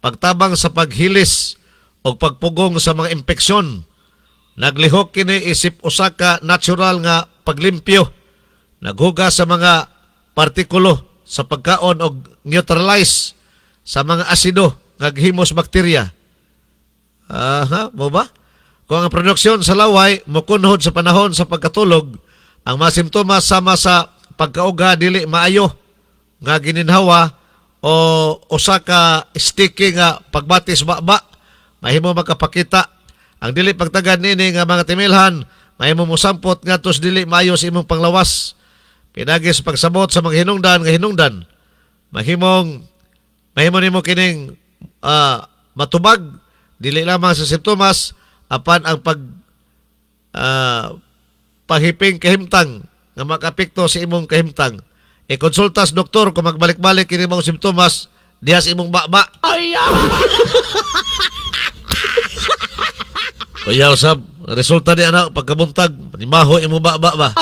pagtabang sa paghilis o pagpugong sa mga impeksyon. Naglihok kini isip usa ka natural nga paglimpyo. Naghugas sa mga partikulo sa pagkaon og neutralize sa mga asido nga gihimos bakterya. Mo ba? Kung ang produksyon sa laway mokunhod sa panahon sa pagkatulog, ang mga simptomas sama sa pagkauga dili maayo nga gininhawa o usa ka sticky nga pagbatis baba, mahimo makapakita. Ang dili pagtagad nini nga mga timilhan, mahimo mosampot ngadto dili maayo sa imong panglawas. Pinagi sa pagsabot sa mga hinungdan, mahimo nimo kining matubag dili lamang sa simptomas apan ang pahiping kahimtang nga makapekto sa imong kahimtang. Konsultas doktor kung magbalik-balik kini mga simptomas diha sa imong baba. Kaya usab, resulta ni anak pagkabuntag, manimaho imong baba ba?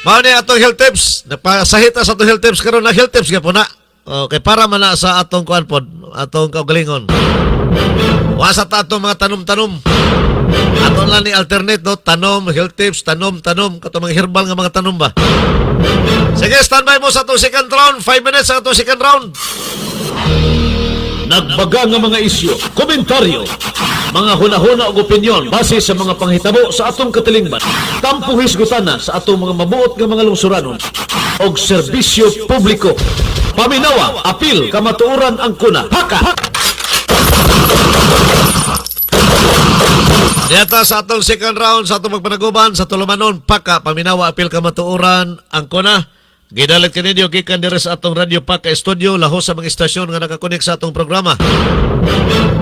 Mao ni atong health tips. Napasahita sa atong health tips karon na health tips gyapon na. Okay, para man na sa atong kuan pod, atong kaugalingon. Wa sa ta atong mga tanom-tanom. Aton lang ni alternate no, tanom, health tips, tanom, kato mga herbal nga mga tanom ba. Sige, standby mo sa atong second round. 5 minutes sa atong second round. Nagbaga nga mga isyu, komentaryo, mga hunahuna o opinyon base sa mga panghitabo sa atong katilingban. Tampo hisgutana sa atong mga mabuot nga mga lungsuranon og serbisyo publiko. Paminawa, apil, kamatuoran ang kuna. Haka! Diyata sa atong second round, sa atong magpanaguban, sa tulumanon, paka, paminawa, apil, kamatuoran ang kuna. Gidalit ka ninyo, gikan dire sa atong Radio Paka Studio, laho sa mga istasyon nga nakakunik sa atong programa.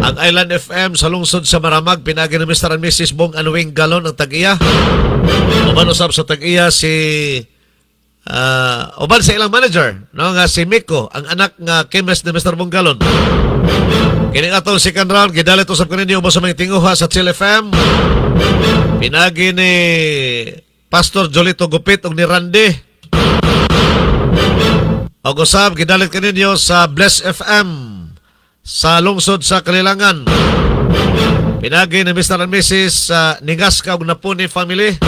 Ang Island FM sa lungsod sa Maramag, pinagi ni Mr. and Mrs. Bong Anuing Galon ang tag-iya. Uban usab sa tag-iya si uban sa ilang manager, no, nga si Miko, ang anak nga chemist ni Mr. Bong Galon. Kini atong second round, gidalit usab ka ninyo sa mga tinguha sa Chill FM. Pinagi ni Pastor Jolito Gupit og ni Randy. Og usab gidalit ka ninyo sa Bless FM sa lungsod sa Kalilangan. Pinagi ni Mr. and Mrs. Ningaska og Napuni family.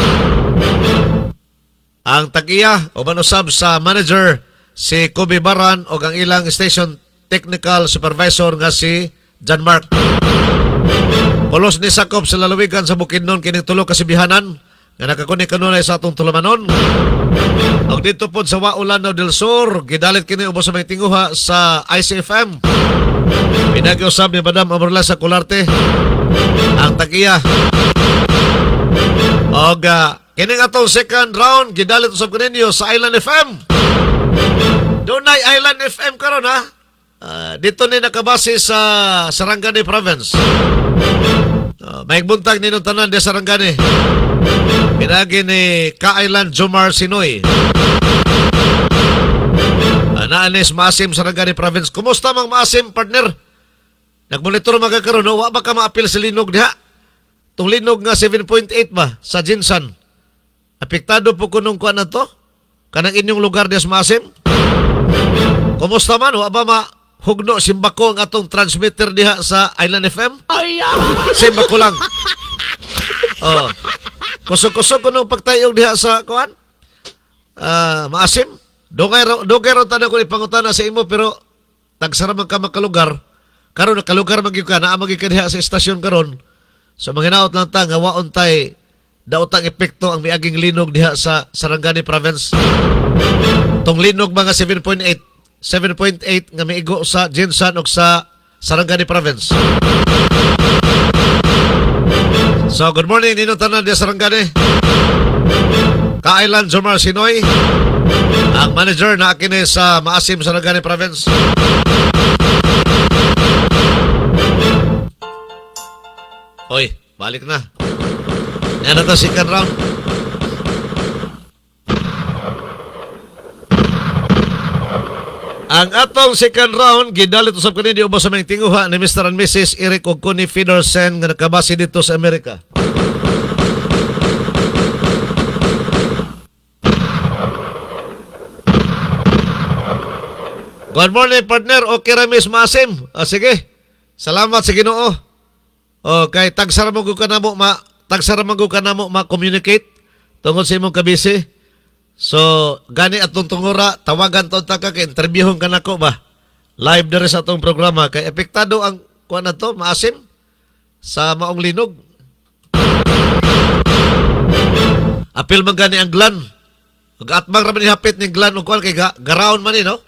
Ang tag-iya uban usab sa manager si Kobe Baran og ang ilang station technical supervisor nga si John Mark. Pulos ni sakop sa lalawigan sa Bukidnon kining tulo ka sibihanan nga nakakunik kanunay sa atong tulumanon. Og dito po sa Waulano del Sur, gidalit kini ubos sa may tinguha sa ICFM. Pinag-usab ni Madam Amorla sa Kularte ang tag-iya. Og kining atong second round, gidalit usab kaninyo sa Island FM. Dunay Island FM karon ha. Dito ni nakabase sa Sarangani Province. May buntag ninong tanan di Sarangani. Pinagi ni Ka-Island Jomar Sinoy. Naanis Maasim Sarangani Province. Kumusta mang Maasim, partner? Nagmonitor magkakaroon, no? Wa ba ka ma-appeal sa linog diha? Itong linog nga 7.8 ba sa Jinsan? Apektado po kunong kuan na to? Kanang inyong lugar diha sa Maasim? Kumusta man? Wa ba mahugno simbako ang atong transmitter diha sa Island FM? Simbako lang. Oh. Kusog-kusog kunong pagtayong diha sa kuan? Maasim? Dugay ro tanong ko ipangutana sa imo pero tagsara man ka makalugar. Karon nakalugar man gyud ka naa man gyud ka diha sa estasyon karon. So manginaot lang ta nga waon tay daotang epekto ang miaging linog diha sa Sarangani Province. Tong linog mga 7.8 nga miigo sa Jinsan ug sa Sarangani Province. So good morning nino tanan diha sa Sarangani. Ka-Island Jomar Sinoy, ang manager na akin sa Maasim Sarangani Province. Hoy, balik na. Yan na to, second round. Ang atong second round, gidalit usap ko ni ubos sa mga tinguha ni Mr. and Mrs. Eric ug Connie Federsen nga nakabase dito sa Amerika. Good morning, partner. Okay ra, Miss Maasim. Sige. Salamat sa Ginoo. Okay, tagsara mo ka na mo ma-communicate tungod sa imong kabisi. So, gani atong tungura, tawagan to ta ka kay interviewon ka nako ba. Live diri sa atong programa kay epektado ang kuan na to, Maasim sa maong linog. Apil man gani ang glan. Ag-atbang ra man hapit ni glan ug kuan kay garawon man ni, no?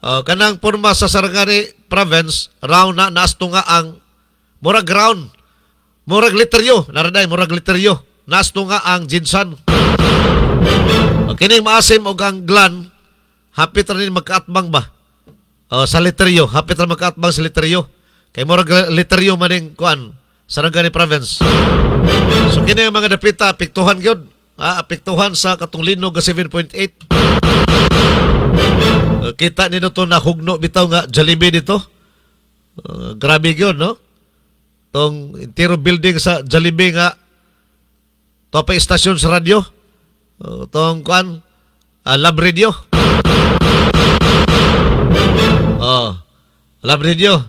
Kanang porma sa Sarangani Province, round na nastunga ang murag ground. Murag literyo, naraday, murag literyo. Nastunga ang Jinsan. Kining Maasim o ang glan, hapit rin magkaatbang ba? Sa literyo, hapit rin magkaatbang sa literyo. Kay murag literyo maning kuan, Sarangani Province. So kining mga dapita, apektuhan gyud. Apektuhan sa katong linog nga 7.8. Kita nito to na hugno bitaw nga Jollibee dito. Grabe yun, no? Tong entire building sa Jollibee nga to pa istasyon sa radyo. Tong kuan Lab Radio. Lab Radio.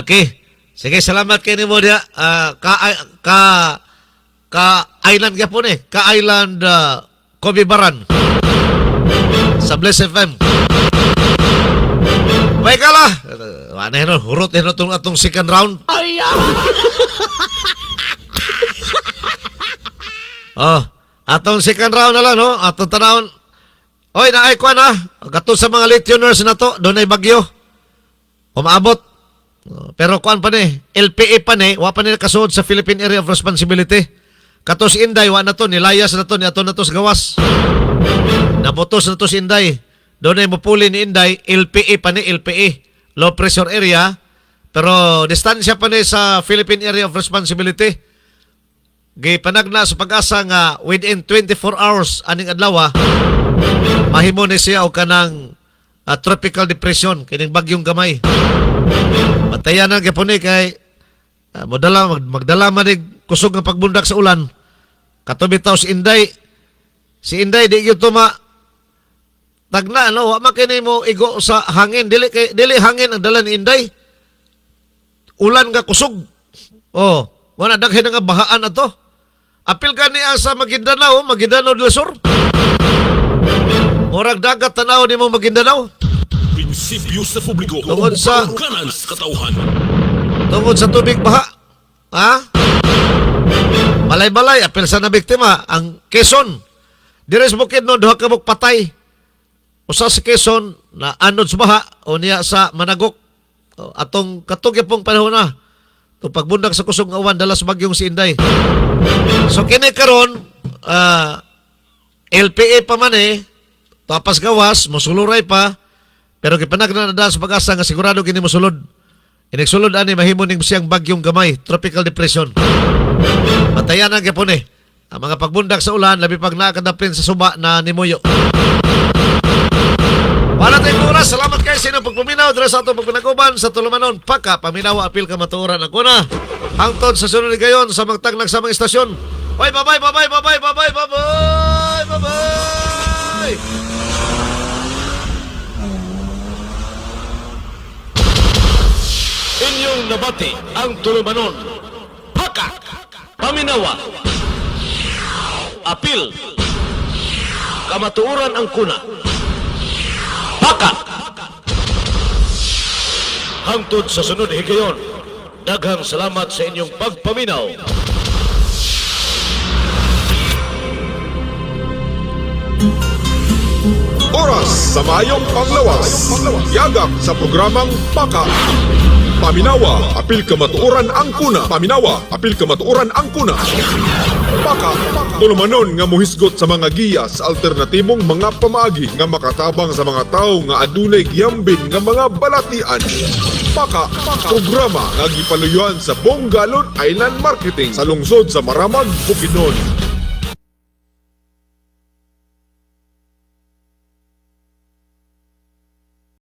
Okay. Sige, salamat kay nimo dia. Ka-Island gyapon eh. Ka-Island Kobibaran sa Bless FM. May kala. Ano yun? Hurot yun atong second round. Atong second round na lang, no? Atong tanawon. Oy, naay ko na. Gato sa mga listeners na to, doon ay bagyo. Umaabot. Pero kuan pa ni, LPA pa ni, wa pa ni nakasuod sa Philippine Area of Responsibility. Katos Inday, wa na to, nilayas na to, ni ato na to sa gawas. Nabutos na to si Inday. Doon ay mapuli ni Inday, LPA pa ni, LPA. Low pressure area. Pero distansya pa ni sa Philippine Area of Responsibility. Gipanag na sa pag-asa nga within 24 hours aning adlaw, mahimo ni siya o kanang tropical depression, kining bagyong gamay. Matayan na gyapon ni kay magdala man ni kusog nga pagbundak sa ulan. Katubitaw si Inday. Si Inday di gyud to tagna, no? Wa makini mo igo sa hangin. Dili hangin ang dala ni Inday. Ulan nga kusog. Wala daghan nga bahaan ato. Apil ka niya sa Maguindanao del Sur. Murag dagat tanaw ni mo Maguindanao. Prinsipyo sa publiko o Tungod sa- kanan sa katauhan. Tungod sa tubig baha. Balay-balay, apil sa nabiktima. Ang Quezon. Dires bukid no, duha ka patay. Usa sa Quezon na anod sa baha o niya sa Managok. Atong katugyapong panahon na. Itong pagbundak sa kusog nga uwan, dala sa bagyong si Inday. So kini karon LPA pa man tapas gawas, musuluray pa, pero gipanag na sa pag-asa nga sigurado kini mosulod. Inigsulod ani mahimo ning siyang bagyong gamay, tropical depression. Matayanan gyapon eh. Ang mga pagbundak sa ulan labi pag nakadapin sa suba na nimuyo. Wala tayong oras. Salamat kayo sa inyong pagpuminaw dahil sa atong pagpinaguban sa Tulumanon. Paka, paminawa, apil ka matuoran ang kuna. Hangtod sa sunod ni gayon sa magtagnak sa mga istasyon. Bye, bye, bye, bye, bye, bye, bye, bye, bye, bye, bye, bye. Inyong nabati ang Tulumanon. Paka, paminawa, apil, kamatuoran ang kuna. Paka, hangtod sa sunod higayon. Daghang salamat sa inyong pagpaminaw. Oras sa mayong panglawas. Yagak sa programang Paka. Paminawa, apil kamatuoran ang kuna. Paminawa, apil kamatuoran ang kuna. Paka, tulumanon nga muhisgot sa mga giya sa alternatibong mga pamaagi nga makatabang sa mga tao nga adunay giyambin nga mga balatian. Paka, programa nga gipaluyuan sa Bongalon Island Marketing sa lungsod sa Maramag, Bukidnon.